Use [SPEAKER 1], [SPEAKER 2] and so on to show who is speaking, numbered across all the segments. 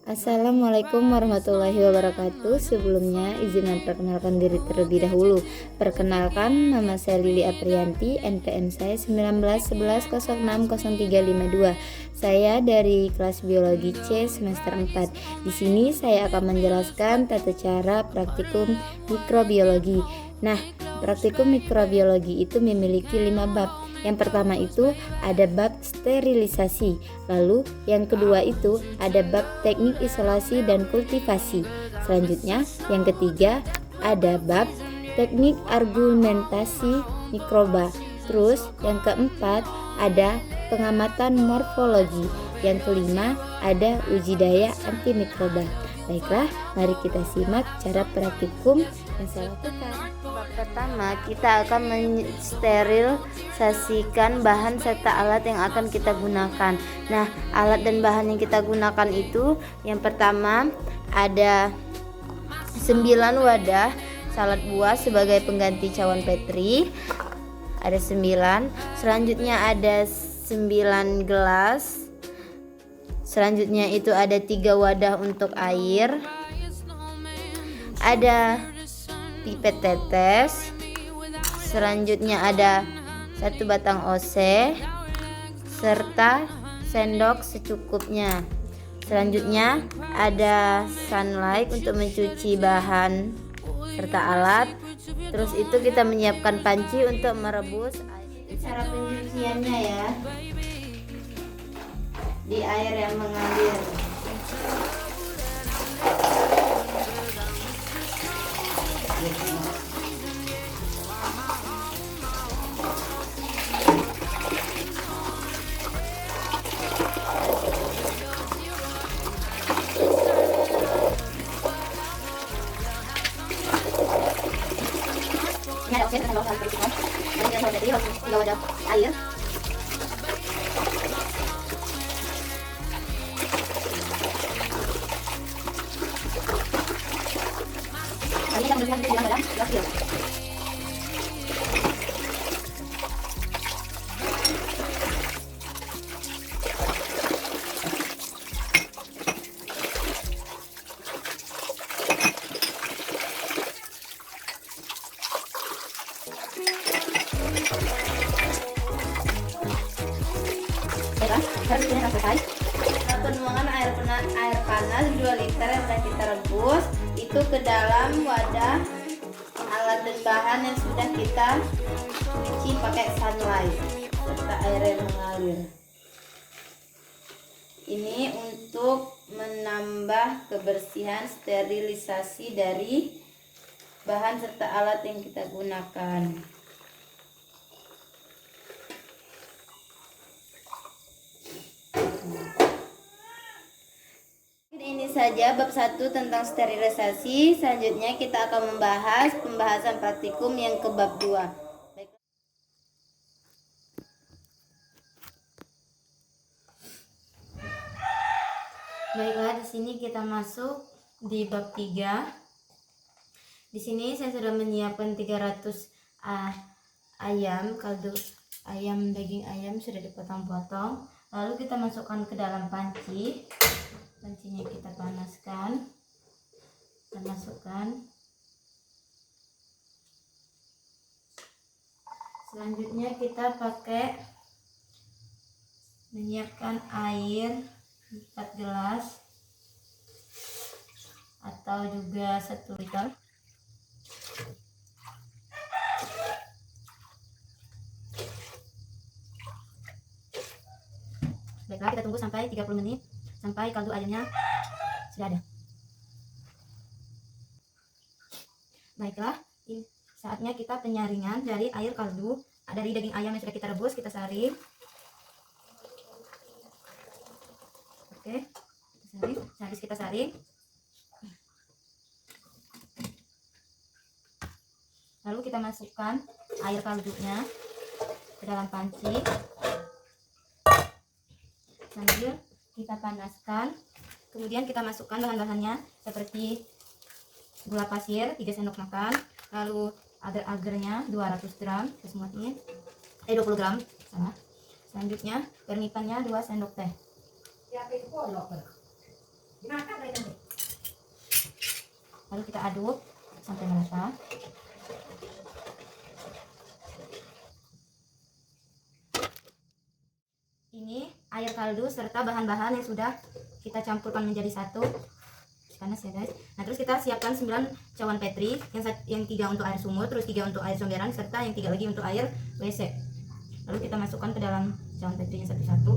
[SPEAKER 1] Assalamualaikum warahmatullahi wabarakatuh. Sebelumnya izin memperkenalkan diri terlebih dahulu. Perkenalkan, nama saya Lili Aprianti, NPM saya 1911060352. Saya dari kelas biologi C semester 4. Di sini saya akan menjelaskan tata cara praktikum mikrobiologi. Nah, praktikum mikrobiologi itu memiliki 5 bab. Yang pertama itu ada bab sterilisasi. Lalu yang kedua itu ada bab teknik isolasi dan kultivasi. Selanjutnya yang ketiga ada bab teknik argumentasi mikroba. Terus yang keempat ada pengamatan morfologi. Yang kelima ada uji daya antimikroba. Baiklah, mari kita simak cara praktikum yang saya lakukan. Bab pertama, kita akan mensterilisasikan bahan serta alat yang akan kita gunakan. Nah, alat dan bahan yang kita gunakan itu yang pertama ada 9 wadah salad buah sebagai pengganti cawan petri. Ada 9. Selanjutnya ada 9 gelas. Selanjutnya itu ada 3 wadah untuk air. Ada pipet tetes. Selanjutnya ada 1 batang OC serta sendok secukupnya. Selanjutnya ada sunlight untuk mencuci bahan serta alat. Terus itu kita menyiapkan panci untuk merebus air. Cara pencuciannya ya, di air yang mengalir. Ini ada oksigen dan bawah salju dan kita harus 3 wadah air. Ini kita membersihkan dengan wadah glasir. Harus sudah selesai. Penuangan air panas 2 liter yang sudah kita rebus itu ke dalam wadah alat dan bahan yang sudah kita cuci pakai sunlight serta air yang mengalir. Ini untuk menambah kebersihan sterilisasi dari bahan serta alat yang kita gunakan. Ini saja bab 1 tentang sterilisasi. Selanjutnya kita akan membahas pembahasan praktikum yang ke bab 2. Baiklah, di sini kita masuk di bab 3. Di sini saya sudah menyiapkan 300 ayam, kaldu ayam, daging ayam sudah dipotong-potong. Lalu kita masukkan ke dalam panci. Pancinya kita panaskan. Kita masukkan. Selanjutnya kita pakai menyiapkan air 4 gelas atau juga 1 liter. Baiklah, kita tunggu sampai 30 menit sampai kaldu ayamnya sudah ada. Baiklah, saatnya kita penyaringan dari air kaldu dari daging ayam yang sudah kita rebus, kita saring. Oke, habis kita saring, lalu kita masukkan air kaldunya ke dalam panci sambil kita panaskan. Kemudian kita masukkan bahan-bahannya seperti gula pasir 3 sendok makan, lalu agar-agarnya 200 gram, semuanya 20 gram sama. Selanjutnya pernipannya 2 sendok teh. Lalu kita aduk sampai merata. Ini air kaldu serta bahan-bahan yang sudah kita campurkan menjadi satu. Panas ya guys. Nah, terus kita siapkan 9 cawan petri, yang 3 untuk air sumur, terus 3 untuk air comberan, serta yang 3 lagi untuk air WC. Lalu kita masukkan ke dalam cawan petrinya satu-satu.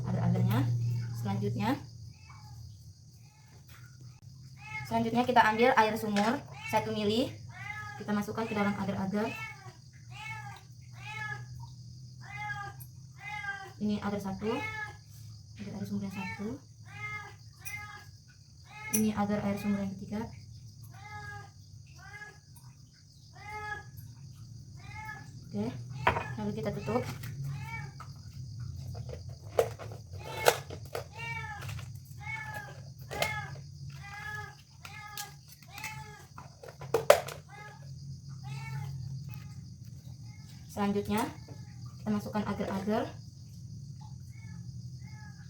[SPEAKER 1] Agar-agarnya. Selanjutnya kita ambil air sumur 1 mili. Kita masukkan ke dalam agar-agar. Ini agar satu. Agar air sumur yang satu. Ini agar air sumur yang ketiga. Oke, lalu kita tutup. Selanjutnya kita masukkan agar-agar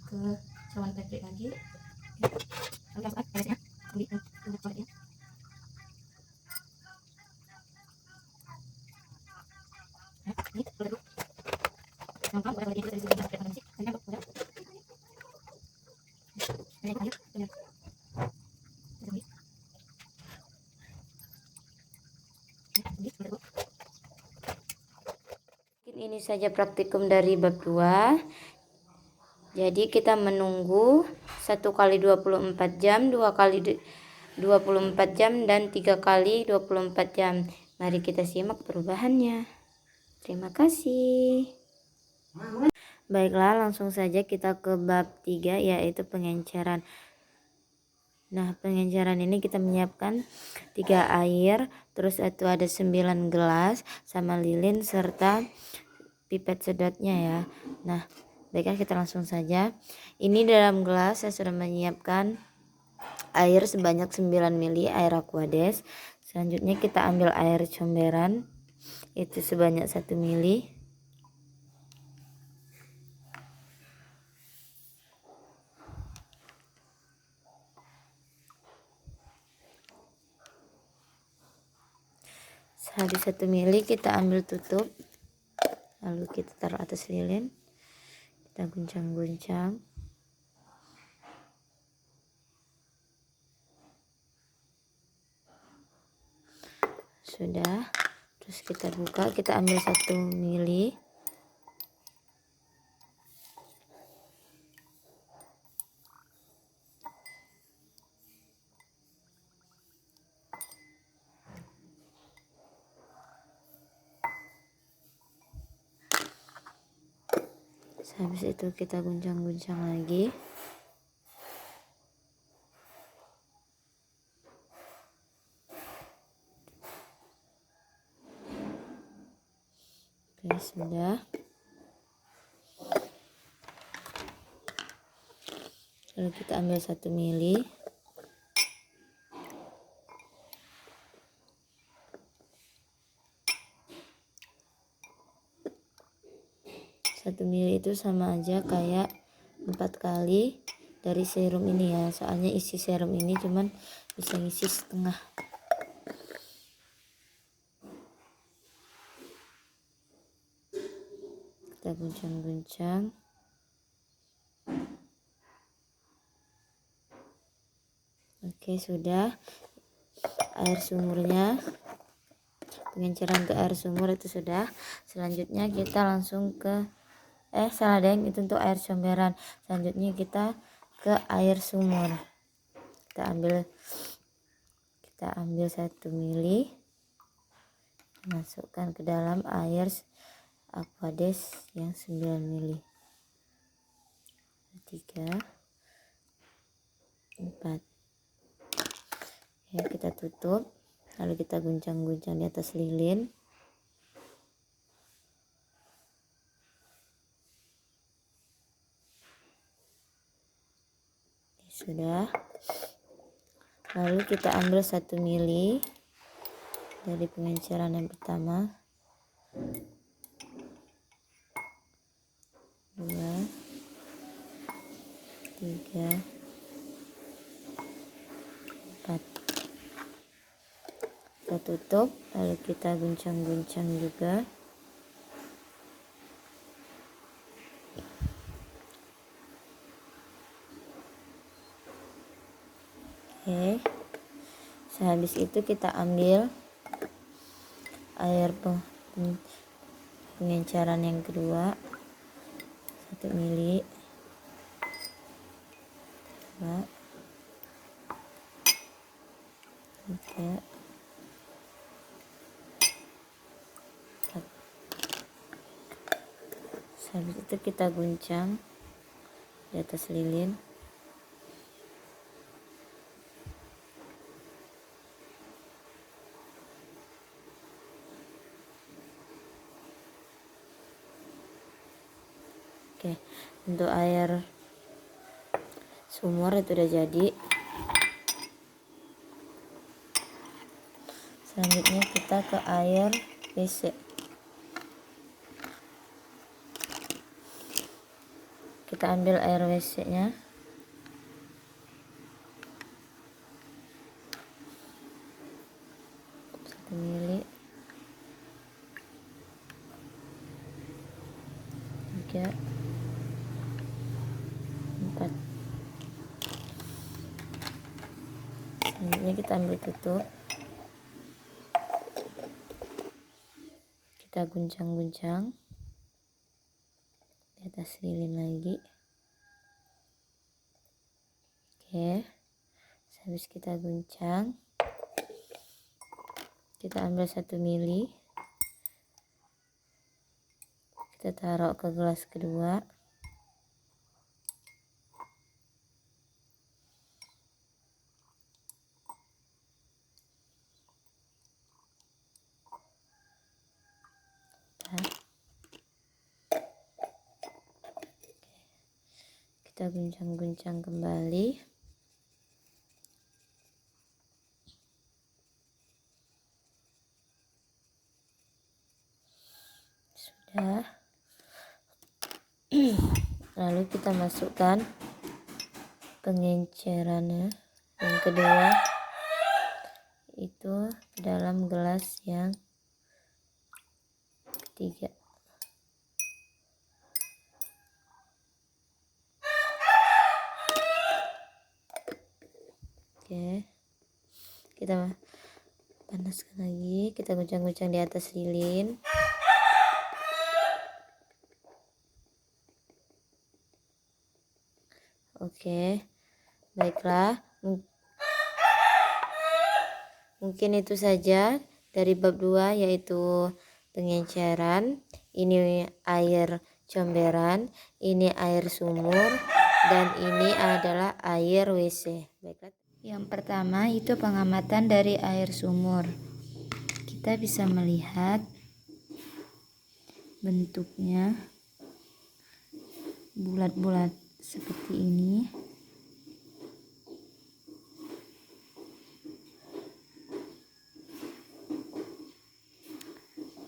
[SPEAKER 1] ke cawan petri lagi. Ini saja praktikum dari bab 2. Jadi kita menunggu 1 kali 24 jam, 2 kali 24 jam, dan 3 kali 24 jam. Mari kita simak perubahannya. Terima kasih. Baiklah, langsung saja kita ke bab 3, yaitu pengenceran. Nah, pengenceran ini kita menyiapkan 3 air, terus itu ada 9 gelas sama lilin serta pipet sedotnya ya. Nah, baiklah kita langsung saja. Ini dalam gelas saya sudah menyiapkan air sebanyak 9 ml air Aquades. Selanjutnya kita ambil air comberan itu sebanyak 1 ml. Habis 1 ml kita ambil tutup, lalu kita taruh atas lilin, kita guncang-guncang. Sudah, terus kita buka, kita ambil 1 ml. Habis itu kita guncang-guncang lagi. Oke, sudah. Lalu kita ambil 1 ml. Satu mili itu sama aja kayak 4 kali dari serum ini ya, soalnya isi serum ini cuman bisa ngisi setengah. Kita guncang-guncang. Oke, sudah. Air sumurnya, pengenceran ke air sumur itu sudah. Selanjutnya kita langsung ke salah deng, itu untuk air comberan. Selanjutnya kita ke air sumur. Kita ambil 1 mili, masukkan ke dalam air Aquades yang 9 mili. 3 4. Ya, kita tutup, lalu kita guncang-guncang di atas lilin. Sudah. Lalu kita ambil 1 mili dari pengenceran yang pertama, 2, 3, 4. Kita tutup, lalu kita guncang-guncang juga. Oke, sehabis itu kita ambil air pengenceran yang kedua, 1 mili. 2, 3, 4. Sehabis itu kita guncang di atas lilin. Oke, untuk air sumur itu udah jadi. Selanjutnya kita ke air WC. Kita ambil air WC nya, satu mili, 3, 4. Selanjutnya kita ambil tutup, kita guncang-guncang di atas lilin lagi. Oke, habis kita guncang, kita ambil 1 mili, kita taruh ke gelas kedua. Kita guncang-guncang kembali. Sudah. Lalu kita masukkan pengencerannya yang kedua itu ke dalam gelas yang ketiga. Oke, kita panaskan lagi, kita guncang-guncang di atas lilin. Oke, baiklah, mungkin itu saja dari bab 2, yaitu pengenceran. Ini air comberan, ini air sumur, dan ini adalah air WC. Baiklah. Yang pertama itu pengamatan dari air sumur. Kita bisa melihat bentuknya bulat-bulat seperti ini.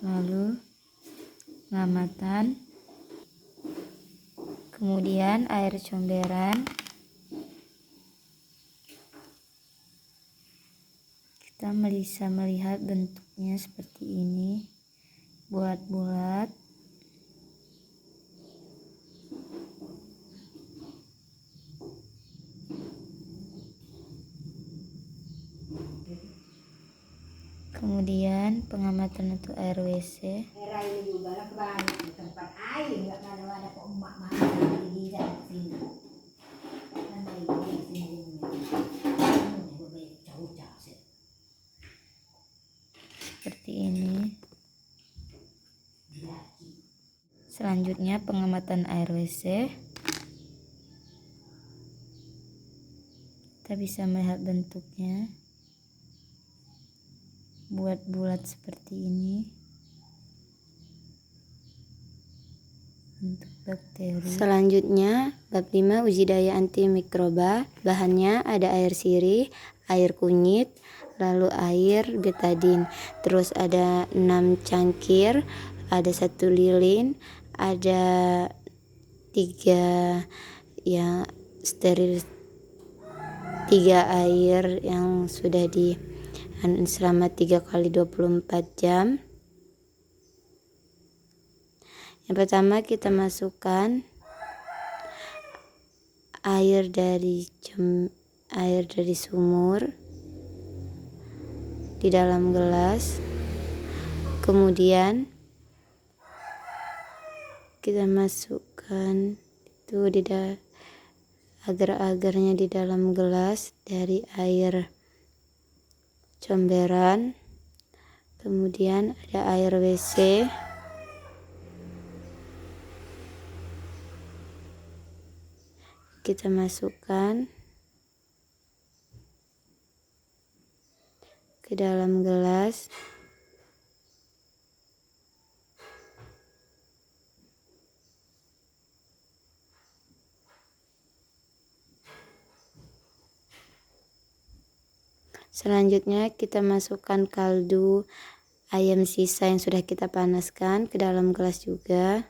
[SPEAKER 1] Lalu pengamatan, kemudian air comberan. Kita bisa melihat bentuknya seperti ini, bulat-bulat. Kemudian pengamatan untuk air WC. Seperti ini. Selanjutnya pengamatan air WC. Kita bisa melihat bentuknya bulat-bulat seperti ini, bentuk bakteri. Selanjutnya bab 5, uji daya antimikroba. Bahannya ada air sirih, air kunyit, lalu air betadin. Terus ada 6 cangkir, ada 1 lilin, ada 3 ya steril 3 air yang sudah di selama 3 kali 24 jam. Yang pertama kita masukkan air dari sumur di dalam gelas. Kemudian kita masukkan itu agar-agarnya di dalam gelas dari air comberan. Kemudian ada air WC. Kita masukkan ke dalam gelas. Selanjutnya kita masukkan kaldu ayam sisa yang sudah kita panaskan ke dalam gelas juga.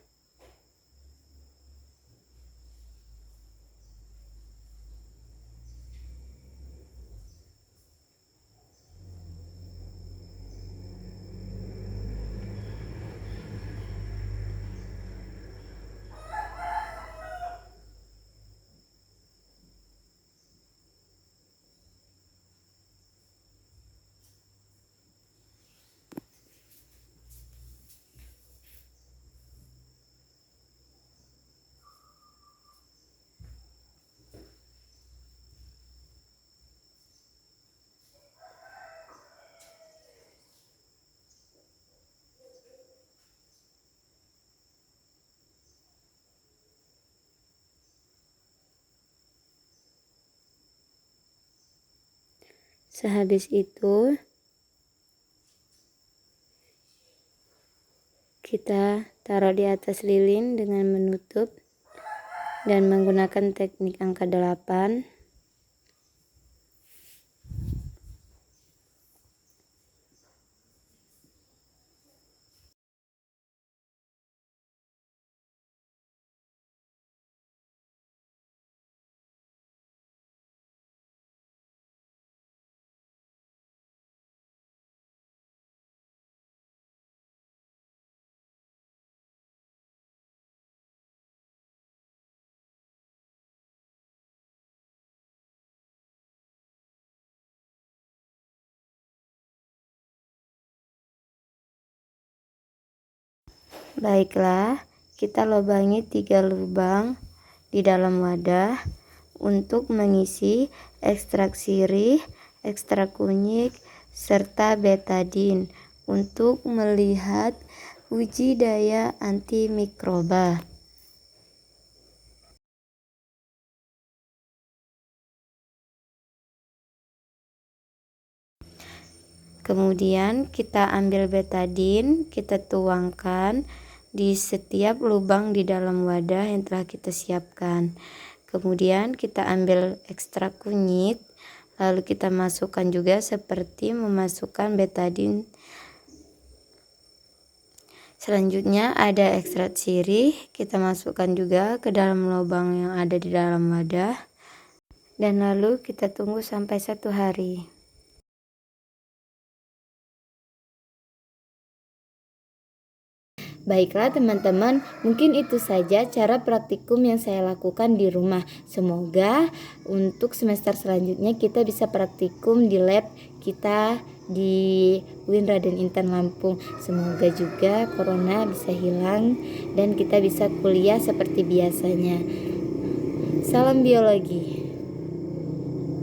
[SPEAKER 1] Sehabis itu kita taruh di atas lilin dengan menutup dan menggunakan teknik angka 8. Baiklah, kita lubangi 3 lubang di dalam wadah untuk mengisi ekstrak sirih, ekstrak kunyit, serta betadin untuk melihat uji daya antimikroba. Kemudian kita ambil betadin, kita tuangkan di setiap lubang di dalam wadah yang telah kita siapkan. Kemudian kita ambil ekstrak kunyit, lalu kita masukkan juga seperti memasukkan betadin. Selanjutnya ada ekstrak sirih, kita masukkan juga ke dalam lubang yang ada di dalam wadah. Dan lalu kita tunggu sampai 1 hari. Baiklah teman-teman, mungkin itu saja cara praktikum yang saya lakukan di rumah. Semoga untuk semester selanjutnya kita bisa praktikum di lab kita di UIN Raden Intan Lampung. Semoga juga corona bisa hilang dan kita bisa kuliah seperti biasanya. Salam biologi.